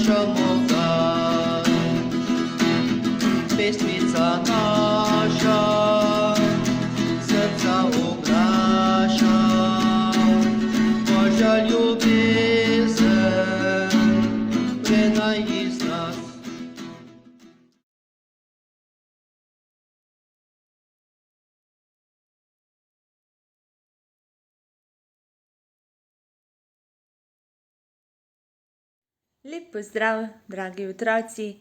prinašamo dan. Pesmica naša srca oglaša, Božja ljubezen prenaj iz nas. Lep pozdrav, dragi otroci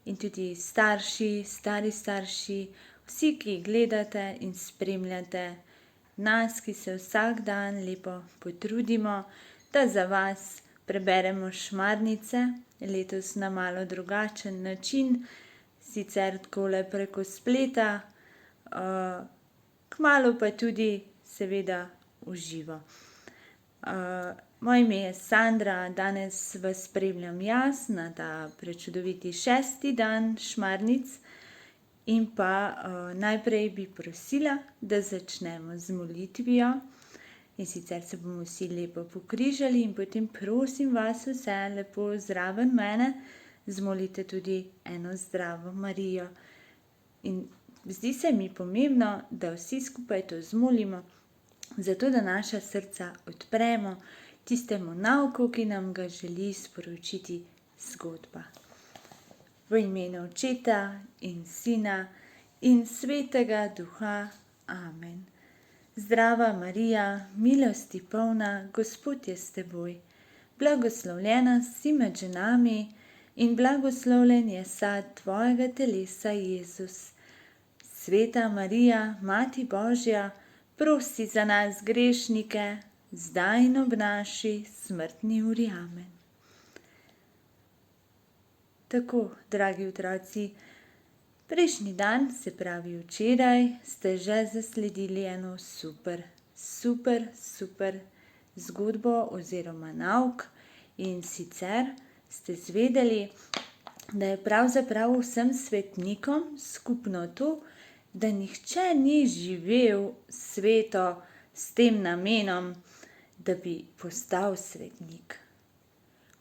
in tudi starši, stari starši, vsi, ki gledate in spremljate nas, ki se vsak dan lepo potrudimo, da za vas preberemo šmarnice, letos na malo drugačen način, sicer takole preko spleta, kmalu pa tudi seveda v živo. Moje ime je Sandra, danes vas spremljam jaz na ta prečudoviti 6. dan šmarnic in pa najprej bi prosila, da začnemo z molitvijo in sicer se bomo vsi lepo pokrižali in potem prosim vas vse lepo zraven mene zmolite tudi eno Zdravo Marijo. In zdi se mi pomembno, da vsi skupaj to zmolimo, zato da naša srca odpremo tistemu nauku, ki nam ga želi sporočiti zgodba. V imenu Očeta in Sina in Svetega Duha. Amen. Zdrava Marija, milosti polna, Gospod je s teboj. Blagoslovljena si med ženami in blagoslovljen je sad tvojega telesa, Jezus. Sveta Marija, Mati Božja, prosi za nas grešnike, zdaj in ob naši smrtni uri. Amen. Tako, dragi otroci, prejšnji dan, se pravi včeraj, ste že zasledili eno super zgodbo oziroma nauk in sicer ste zvedeli, da je pravzaprav vsem svetnikom skupno to, da nihče ni živel sveto s tem namenom, da bi postal svetnik.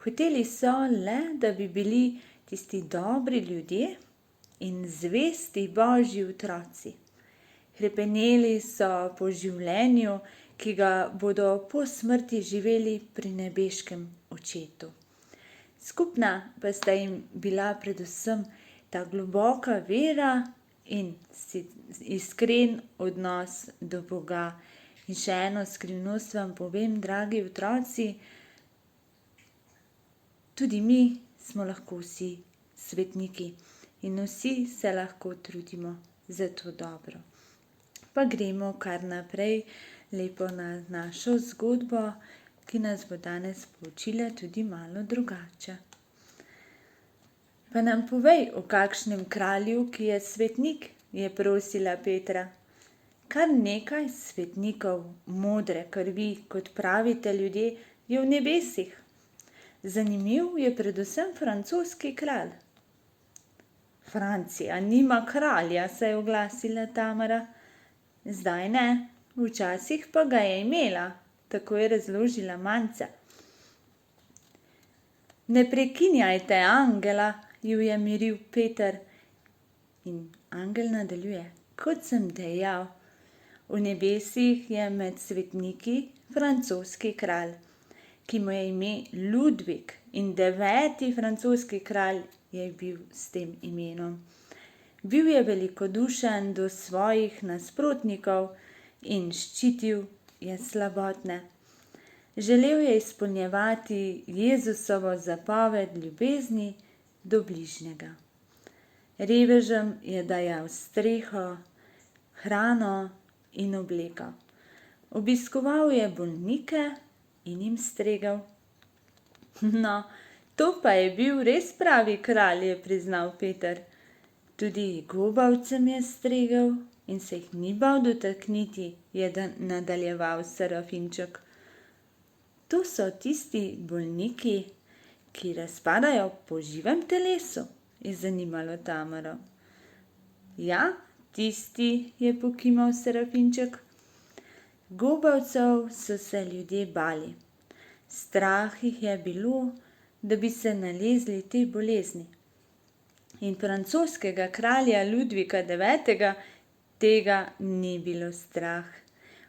Hoteli so le, da bi bili tisti dobri ljudje in zvesti Božji otroci. Hrepeneli so po življenju, ki ga bodo po smrti živeli pri nebeškem Očetu. Skupna pa sta jim bila predvsem ta globoka vera in iskren odnos do Boga. In še eno skrivnost vam povem, dragi otroci, tudi mi smo lahko vsi svetniki in vsi se lahko trudimo za to dobro. Pa gremo kar naprej lepo na našo zgodbo, ki nas bo danes poučila tudi malo drugače. Pa nam povej o kakšnem kralju, ki je svetnik, je prosila Petra. Kar nekaj svetnikov modre krvi, kot pravite ljudje, je v nebesih. Zanimiv je predvsem francoski kralj. Francija nima kralja, se je oglasila Tamara. Zdaj ne, včasih pa ga je imela, tako je razložila Manca. Ne prekinjajte angela, ju je miril Peter. In angel nadaljuje, kot sem dejal, v nebesih je med svetniki francoski kralj, ki mu je ime Ludvik in 9. francoski kralj je bil s tem imenom. Bil je velikodušen do svojih nasprotnikov in ščitil je slabotne. Želel je izpolnjevati Jezusovo zapoved ljubezni do bližnjega. Revežem je dajal streho, hrano in obleko. Obiskoval je bolnike in jim stregel. No, to pa je bil res pravi kralj, je priznal Peter. Tudi gobavcem je stregel in se jih ni bal dotakniti, je nadaljeval Serafinček. To so tisti bolniki, ki razpadajo po živem telesu, je zanimalo Tamaro. Ja, tisti, je pokimal Serafinček. Gobavcev so se ljudje bali. Strah jih je bilo, da bi se nalezli te bolezni. In francoskega kralja Ludvika IX. Tega ni bilo strah.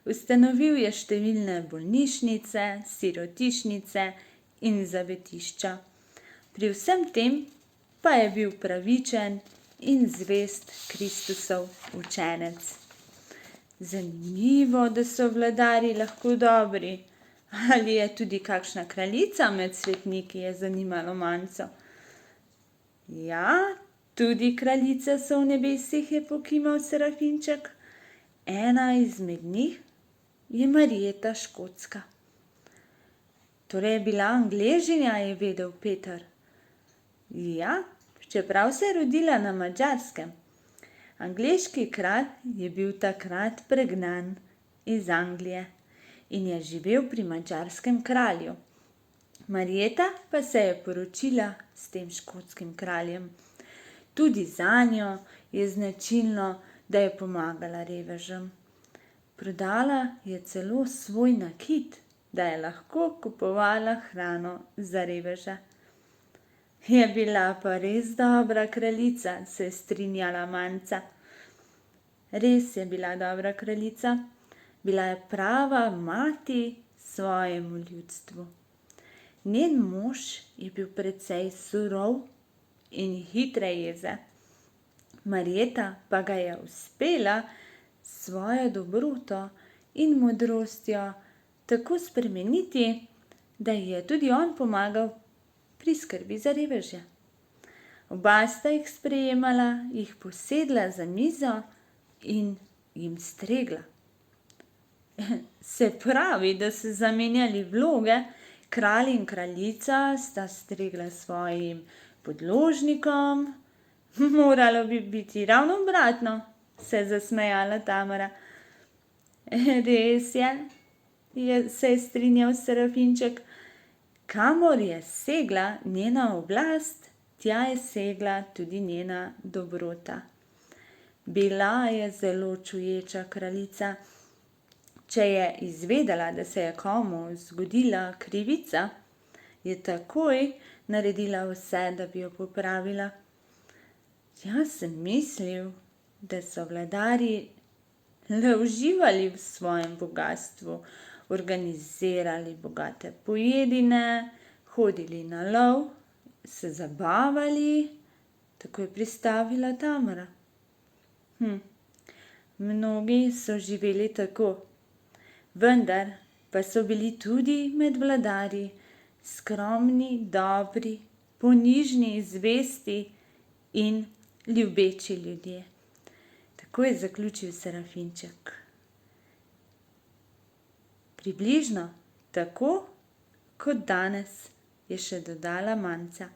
Ustanovil je številne bolnišnice, sirotišnice in zavetišča. Pri vsem tem pa je bil pravičen in zvest Kristusov učenec. Zanimivo, da so vladarji lahko dobri. Ali je tudi kakšna kraljica med svetniki, je zanimalo Manco. Ja, tudi kraljice so v nebesih, je pokimal Serafinček. Ena izmed njih je Marjeta Škotska. Torej je bila Angležinja, je vedel Peter. Ja, čeprav se je rodila na Madžarskem. Angleški kralj je bil takrat pregnan iz Anglije in je živel pri madžarskem kralju. Marjeta pa se je poročila s tem škotskim kraljem. Tudi zanjo je značilno, da je pomagala revežem. Prodala je celo svoj nakit, da je lahko kupovala hrano za reveže. Je bila pa res dobra kraljica, se je strinjala Manca. Res je bila dobra kraljica. Bila je prava mati svojemu ljudstvu. Njen mož je bil precej surov in hitre jeze. Marjeta pa ga je uspela s svojo dobroto in modrostjo tako spremeniti, da ji je tudi on pomagal pri skrbi za reveže. Oba sta jih sprejemala, jih posedla za mizo in jim stregla. Se pravi, da so zamenjali vloge, kralj in kraljica sta stregla svojim podložnikom. Moralo bi biti ravno obratno, se je zasmejala Tamara. Res je, se je strinjal Serafinček. Kamor je segla njena oblast, tja je segla tudi njena dobrota. Bila je zelo čuječa kraljica. Če je izvedela, da se je komu zgodila krivica, je takoj naredila vse, da bi jo popravila. Jaz sem mislil, da so vladarji le uživali v svojem bogastvu, organizirali bogate pojedine, hodili na lov, se zabavali, tako je pristavila Tamara. Mnogi so živeli tako. Vendar pa so bili tudi med vladarji skromni, dobri, ponižni, zvesti in ljubeči ljudje. Tako je zaključil Serafinček. Približno tako, kot danes, je še dodala Manca.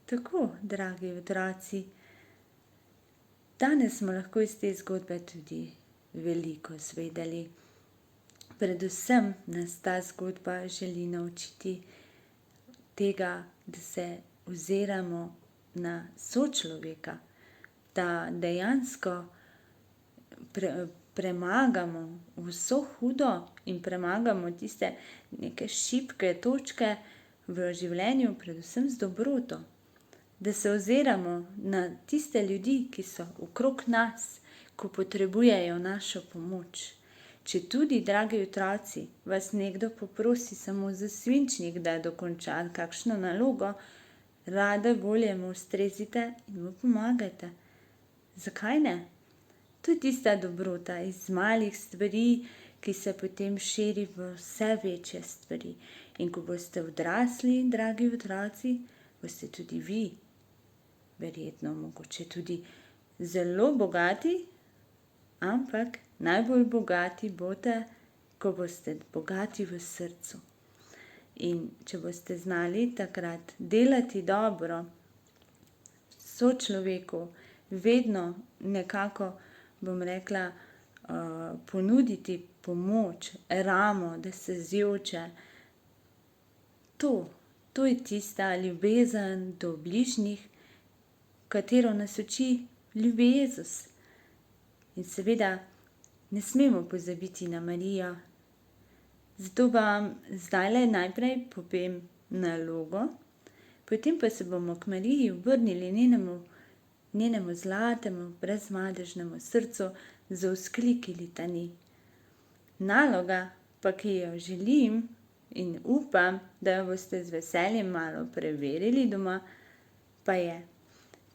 Tako, dragi otroci, danes smo lahko iz te zgodbe tudi veliko izvedeli. Predvsem nas ta zgodba želi naučiti tega, da se oziramo na sočloveka, da dejansko premagamo vso hudo in premagamo tiste neke šibke točke v življenju, predvsem z dobroto. Da se oziramo na tiste ljudi, ki so okrog nas, ko potrebujejo našo pomoč. Če tudi, dragi otroci, vas nekdo poprosi samo za svinčnik, da dokonča kakšno nalogo, rade volje mu ustrezite in mu pomagajte. Zakaj ne? To je tista dobrota iz malih stvari, ki se potem širi v vse večje stvari. In ko boste odrasli, dragi otroci, boste tudi vi, verjetno mogoče tudi zelo bogati, ampak najbolj bogati boste, ko boste bogati v srcu. In če boste znali takrat delati dobro sočloveku, vedno nekako, bom rekla, ponuditi pomoč, ramo, da se zjoče. To je tista ljubezen do bližnjih, katero nas uči ljubi Jezus. In seveda ne smemo pozabiti na Marijo. Zato vam zdajle najprej povem nalogo, potem pa se bomo k Mariji obrnili njenemu zlatemu, brezmadežnemu srcu z vzkliki litanij. Naloga pa, ki jo želim in upam, da jo boste z veseljem malo preverili doma, pa je: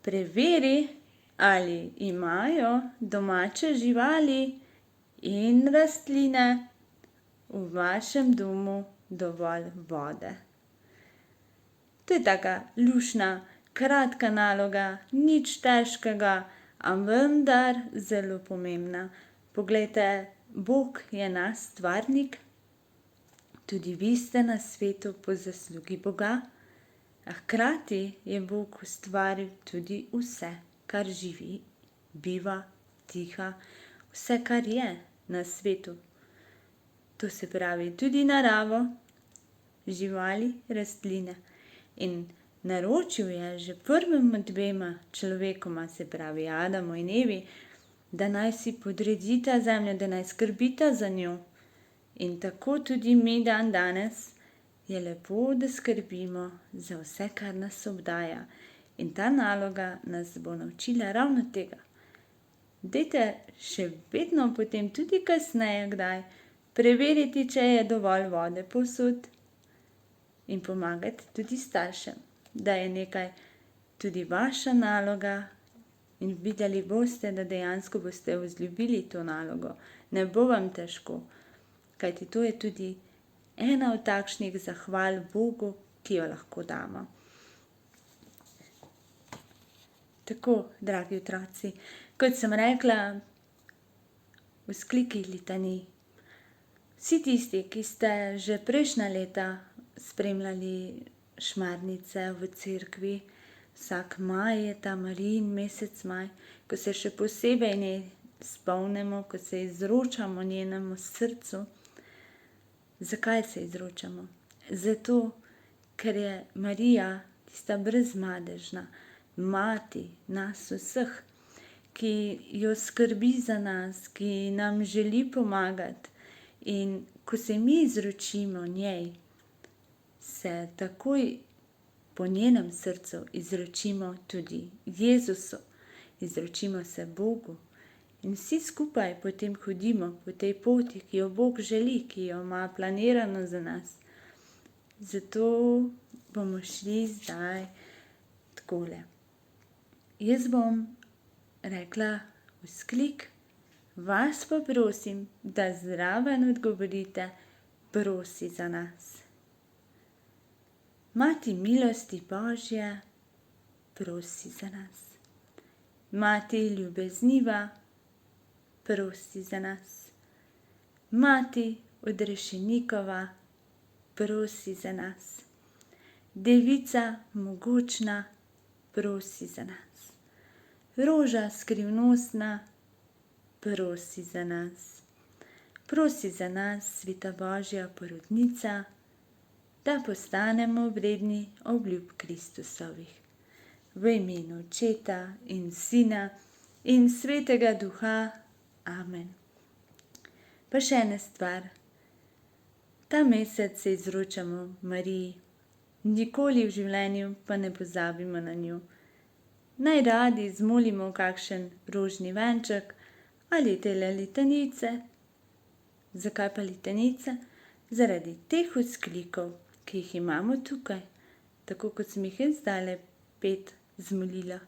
preveri, ali imajo domače živali in rastline v vašem domu dovolj vode. To je taka luštna, kratka naloga, nič težkega, a vendar zelo pomembna. Poglejte, Bog je naš stvarnik, tudi vi ste na svetu po zaslugi Boga, a hkrati je Bog ustvaril tudi vse, kar živi, biva, diha, vse, kar je na svetu. To se pravi tudi naravo, živali, rastline. In naročil je že prvima dvema človekoma, se pravi Adamu in Evi, da naj si podredita zemljo, da naj skrbita za njo. In tako tudi mi danes je lepo, da skrbimo za vse, kar nas obdaja. In ta naloga nas bo naučila ravno tega. Dajte še vedno potem tudi kasneje kdaj preveriti, če je dovolj vode povsod, in pomagati tudi staršem, da je nekaj tudi vaša naloga, in videli boste, da dejansko boste vzljubili to nalogo. Ne bo vam težko, kajti to je tudi ena od takšnih zahval Bogu, ki jo lahko damo. Tako, dragi otroci, kot sem rekla, vzkliki litanij. Vsi tisti, ki ste že prejšnja leta spremljali šmarnice v cerkvi, vsak maj je ta Marijin mesec maj, ko se še posebej nje spomnimo, ko se izročamo njenemu srcu. Zakaj se izročamo? Zato, ker je Marija tista brezmadežna mati nas vseh, ki jo skrbi za nas, ki nam želi pomagati. In ko se mi izročimo njej, se takoj po njenem srcu izročimo tudi Jezusu, izročimo se Bogu. In vsi skupaj potem hodimo po tej poti, ki jo Bog želi, ki jo ima planirano za nas. Zato bomo šli zdaj takole. Jaz bom rekla vzklik, vas pa prosim, da zraven odgovorite: prosi za nas. Mati milosti Božje, prosi za nas. Mati ljubezniva, prosi za nas. Mati odrešenikova, prosi za nas. Devica mogočna, prosi za nas. Roža skrivnostna, prosi za nas. Prosi za nas, sveta Božja porodnica, da postanemo vredni obljub Kristusovih. V imenu Očeta in Sina in Svetega Duha. Amen. Pa še ena stvar. Ta mesec se izročamo Mariji. Nikoli v življenju pa ne pozabimo na njo. Najradi zmolimo kakšen rožni venček ali tele litanice. Zakaj pa litanice? Zaradi teh vzklikov, ki jih imamo tukaj, tako kot sem jih jaz zdajle 5 zmolila.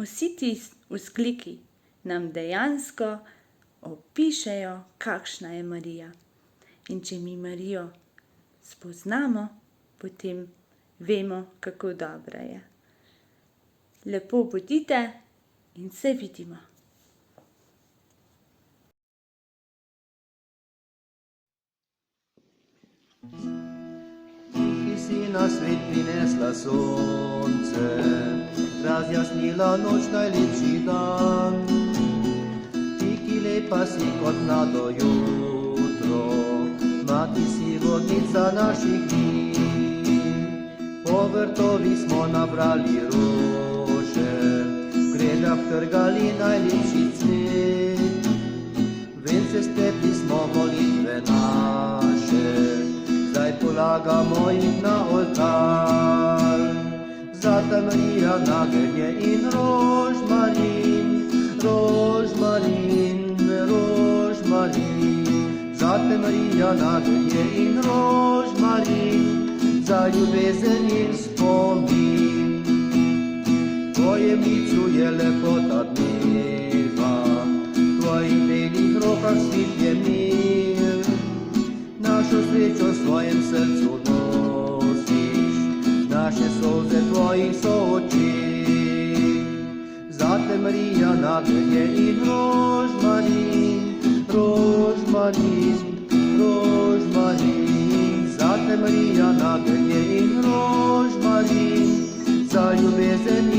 Vsi ti vzkliki nam dejansko opišejo, kakšna je Marija. In če mi Marijo spoznamo, potem vemo, kako dobra je. Lepo bodite in se vidimo. Ti si na svet prinesla sonce, razjasnila noč najlepši dan. Ti, ki lepa si kot mlado jutro, mati si vodnica naših dni. Po vrtovih smo nabrali rože, v gredah trgali najlepši cvet. Ven se stepli smo molitve naše, zdaj polagamo blaga moich na oltar. Zata Maria, nagelje in rožmarin, rožmarin, rožmarin. Zate Maria, nagelje in rožmarin, za ljubezen in spomin. Tvoje micu je lepota dneva, v tvojih belih rokah svit je mir. Našo srečo v svojem srcu nosiš, naše solze tvojih so oči. Zate Maria, nagelje in rožmarin, rožmarin, rožmarin. Zate Maria, nagelje in rožmarin, za ljubezen